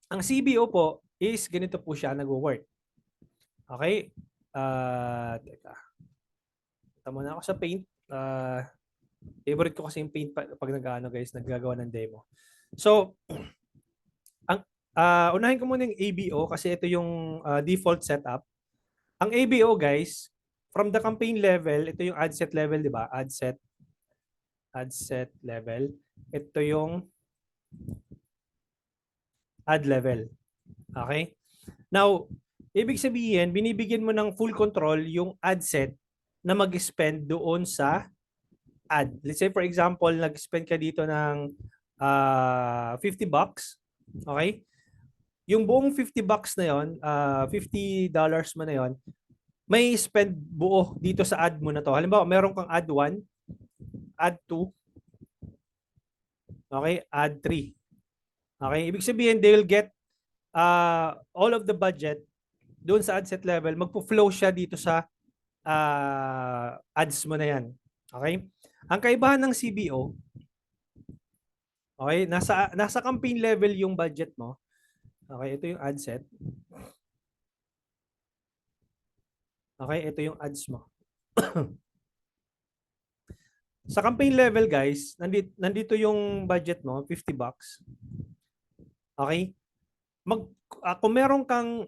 Ang CBO po is ganito po siya nag-work. Okay? Teka. Tama na ako sa Paint. Favorite ko kasi yung Paint pag naggagawa ng demo. So, unahin ko muna yung ABO kasi ito yung default setup. Ang ABO, guys, from the campaign level, ito yung ad set level, di ba? Ad set level. Ito yung ad level. Okay? Now, ibig sabihin, binibigyan mo ng full control yung ad set na mag-spend doon sa ad. Let's say, for example, nag-spend ka dito ng $50. Okay? Yung buong $50 na yon, $50 mo na yon, may spend buo dito sa ad mo na to. Halimbawa, meron kang ad 1, ad 2, okay, ad 3. Okay, ibig sabihin, they will get all of the budget doon sa ad set level, magpo-flow siya dito sa ads mo na yan. Okay? Ang kaibahan ng CBO, okay, nasa campaign level yung budget mo. Okay, ito yung ad set. Okay, ito yung ads mo. Sa campaign level, guys, nandito yung budget mo, $50. Okay? Kung meron kang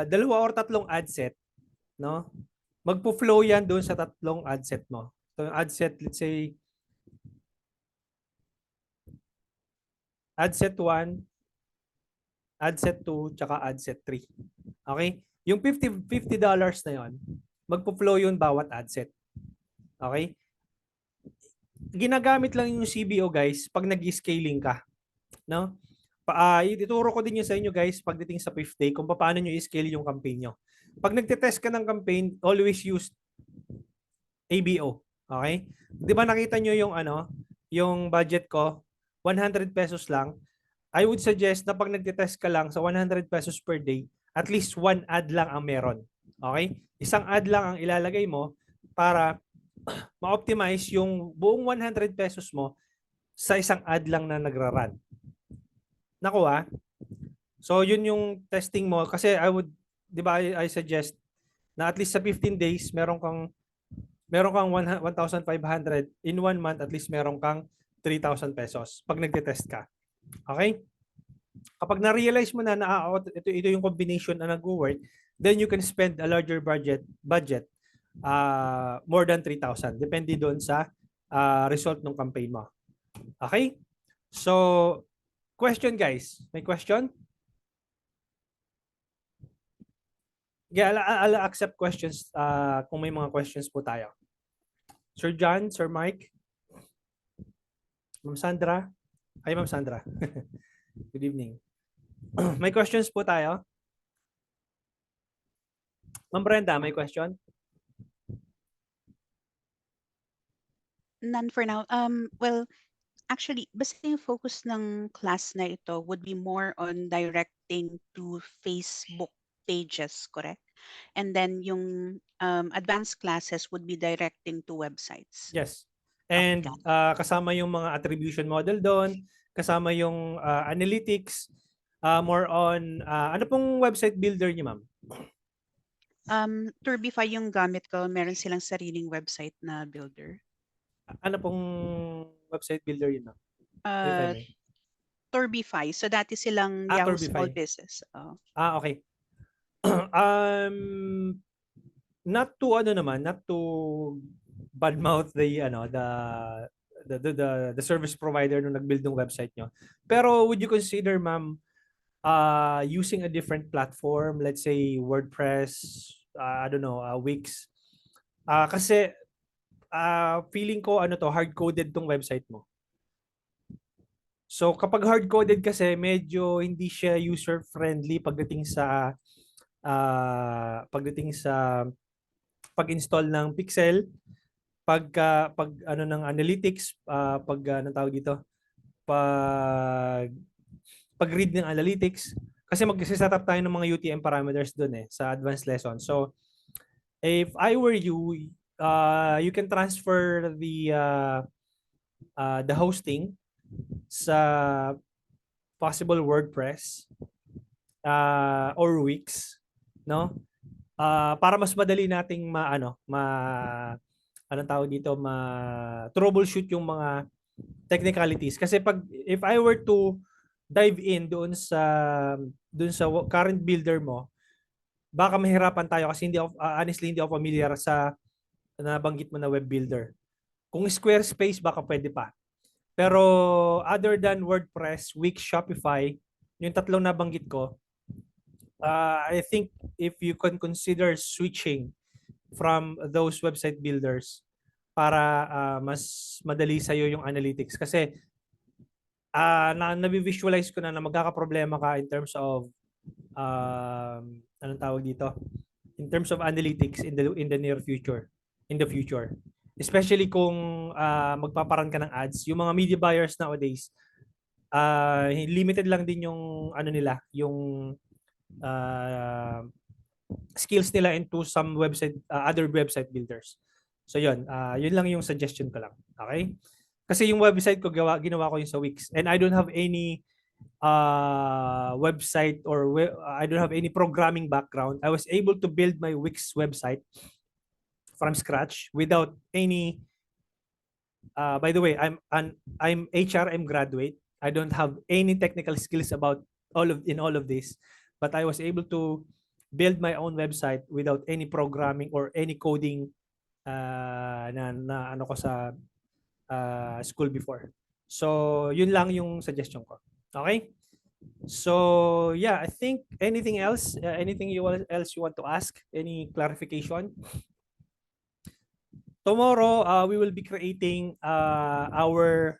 dalawa or tatlong ad set, no? Magpo-flow yan doon sa tatlong ad set mo. So, ad set, let's say, ad set 1, ad set 2, tsaka ad set 3. Okay? Yung $50 na yon, magpo-flow yun bawat ad set. Okay? Ginagamit lang yung CBO guys pag nag-scaling ka, no? Ituturo ko din yun sa inyo guys pagdating sa 5th day kung paano nyo i-scale yung campaign nyo. Pag nagte-test ka ng campaign, always use ABO. Okay? 'Di ba nakita nyo yung yung budget ko, 100 pesos lang. I would suggest na pag nagte-test ka lang sa 100 pesos per day, at least one ad lang ang meron. Okay? Isang ad lang ang ilalagay mo para ma-optimize yung buong 100 pesos mo sa isang ad lang na nagra-run. Nakuha? So yun yung testing mo kasi I would, 'di ba, I suggest na at least sa 15 days meron kang 1,500 in 1 month, at least meron kang 3,000 pesos pag nagte-test ka. Okay? Kapag na-realize mo na ito yung combination na nag-work, then you can spend a larger budget more than 3,000 depende doon sa result ng campaign mo. Okay? So, question guys. May question? Yeah, I'll accept questions kung may mga questions po tayo. Sir John, Sir Mike, Ma'am Sandra. Hi, Ma'am Sandra. Good evening. May questions po tayo? Ma'am Brenda, may question? None for now. Well, actually, basta yung focus ng class na ito would be more on directing to Facebook pages, correct? And then yung advanced classes would be directing to websites. Yes. Okay, And got it. kasama yung mga attribution model doon, kasama yung analytics, more on, ano pong website builder niyo, ma'am? Turbify yung gamit ko. Meron silang sariling website na builder. Ano pong website builder yun, ma'am? If I may. Turbify. So dati silang Yahoo Turbify. Small Business. Okay. Not to badmouth the service provider nung nag-build ng website nyo. Pero would you consider, ma'am, using a different platform, let's say WordPress, I don't know, Wix? Kasi feeling ko hard-coded tong website mo. So kapag hard-coded kasi medyo hindi siya user-friendly pagdating sa pag-install ng pixel, pag ng analytics, anong tawag dito? Pag-read ng analytics, kasi mag-set up tayo ng mga UTM parameters doon sa advanced lesson. So if I were you, you can transfer the hosting sa possible WordPress or Wix, no? Para mas madali nating anong tawag dito, troubleshoot yung mga technicalities. Kasi if I were to dive in doon sa current builder mo, baka mahirapan tayo kasi honestly hindi ako familiar sa nabanggit mo na web builder. Kung Squarespace, baka pwede pa. Pero other than WordPress, Wix, Shopify, yung tatlong nabanggit ko, I think if you can consider switching from those website builders para mas madali sa'yo yung analytics. Kasi na-visualize ko na magkakaproblema ka in terms of anong tawag dito? In terms of analytics in the near future. In the future. Especially kung magpaparan ka ng ads. Yung mga media buyers nowadays, limited lang din yung nila, yung skills nila into some other website builders. So yun lang yung suggestion ko lang. Okay? Kasi yung website ko ginawa ko yung sa Wix, and I don't have any website or I don't have any programming background. I was able to build my Wix website from scratch without any by the way, I'm HRM graduate. I don't have any technical skills about all of this, but I was able to build my own website without any programming or any coding na ko sa school before. So, yun lang yung suggestion ko. Okay? So yeah, I think anything else? Anything else you want to ask? Any clarification? Tomorrow, we will be creating our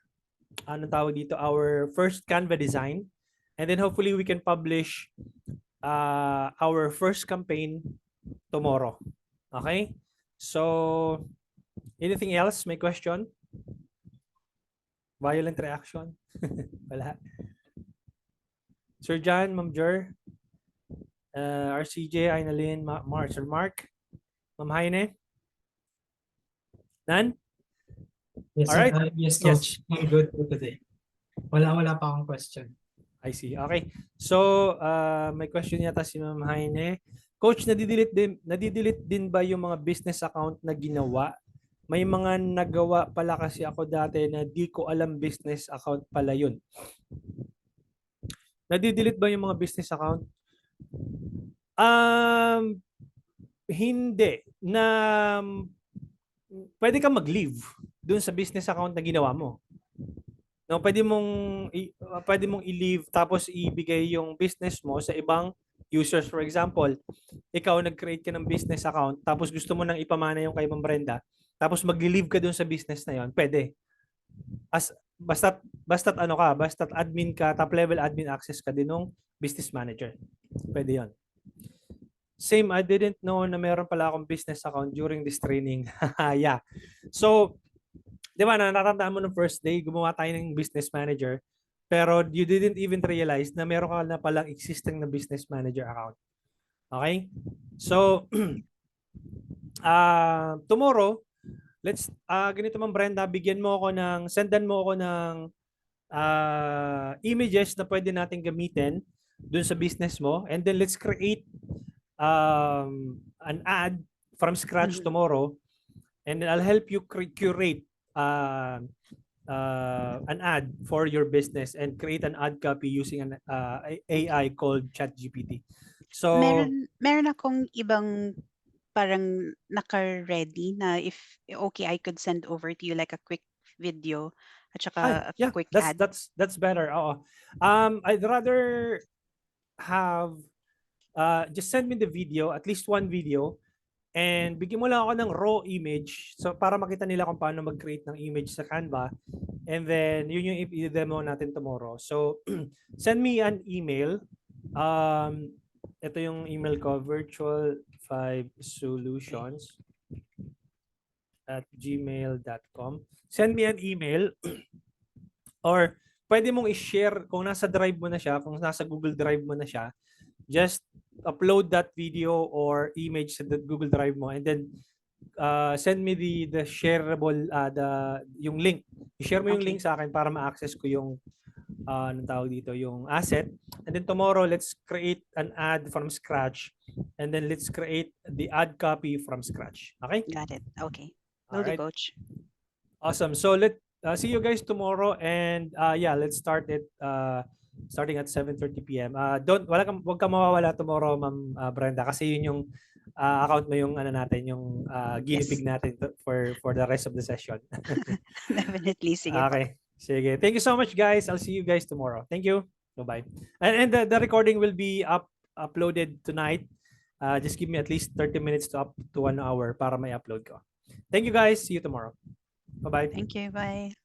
ano tawag dito, our first Canva design, and then hopefully we can publish our first campaign tomorrow. Okay? So anything else? May question? Violent reaction? Wala. Sir John, Ma'am Jer, RCJ, Ainalyn, Sir Mark, Ma'am Heine? None? Yes, All sir. right. Yes, Yes. Coach. I'm good for today. Wala pa akong question. I see. Okay. So, may question yata si Ma'am Heine. Coach, nadidelete din ba yung mga business account na ginawa? May mga nagawa pala kasi ako dati na di ko alam business account pala yun. Nadidelete ba yung mga business account? Hindi. Pwede kang mag-leave dun sa business account na ginawa mo. No, pwede mong i-leave tapos ibigay yung business mo sa ibang users. For example, ikaw nag-create ka ng business account tapos gusto mo nang ipamana yung kay Ma'am Brenda, tapos mag-leave ka dun sa business na yon, pwede. Basta't ano ka, basta't admin ka, top level admin access ka din ng business manager. Pwede yon. Same, I didn't know na meron pala akong business account during this training. Yeah. So, di ba, natatandaan mo ng first day, gumawa tayo ng business manager, pero you didn't even realize na meron ka na palang existing na business manager account. Okay? So, tomorrow, ganito Ma'am Brenda, sendan mo ako ng images na pwede natin gamitin dun sa business mo, and then let's create an ad from scratch tomorrow, and then I'll help you curate an ad for your business and create an ad copy using an AI called ChatGPT. So Meron akong ibang parang naka-ready na if okay, I could send over to you like a quick video at saka a quick ad. That's better. Oo. I'd rather have just send me the video, at least one video, and bigyan mo lang ako ng raw image so para makita nila kung paano mag-create ng image sa Canva, and then yun yung i-demo natin tomorrow. So send me an email. Ito yung email ko, virtual5solutions@gmail.com. Send me an email or pwede mong i-share kung nasa drive mo na siya, kung nasa Google Drive mo na siya, just upload that video or image sa Google Drive mo, and then send me the shareable yung link. I-share mo yung link sa akin para ma-access ko yung anong tawag dito, yung asset. And then tomorrow, let's create an ad from scratch, and then let's create the ad copy from scratch. Okay? Got it. Okay. Will do, Coach. Awesome. So see you guys tomorrow, and yeah, let's start it starting at 7:30 p.m. Wag ka mawawala tomorrow, Ma'am Brenda, kasi yun yung account mo yung ano natin, yung ginipig natin for the rest of the session. Definitely. Sige. Okay. Sige. Thank you so much, guys. I'll see you guys tomorrow. Thank you. Bye-bye. And the recording will be uploaded tonight. Just give me at least 30 minutes to 1 hour para may upload ko. Thank you, guys. See you tomorrow. Bye-bye. Thank you. Bye.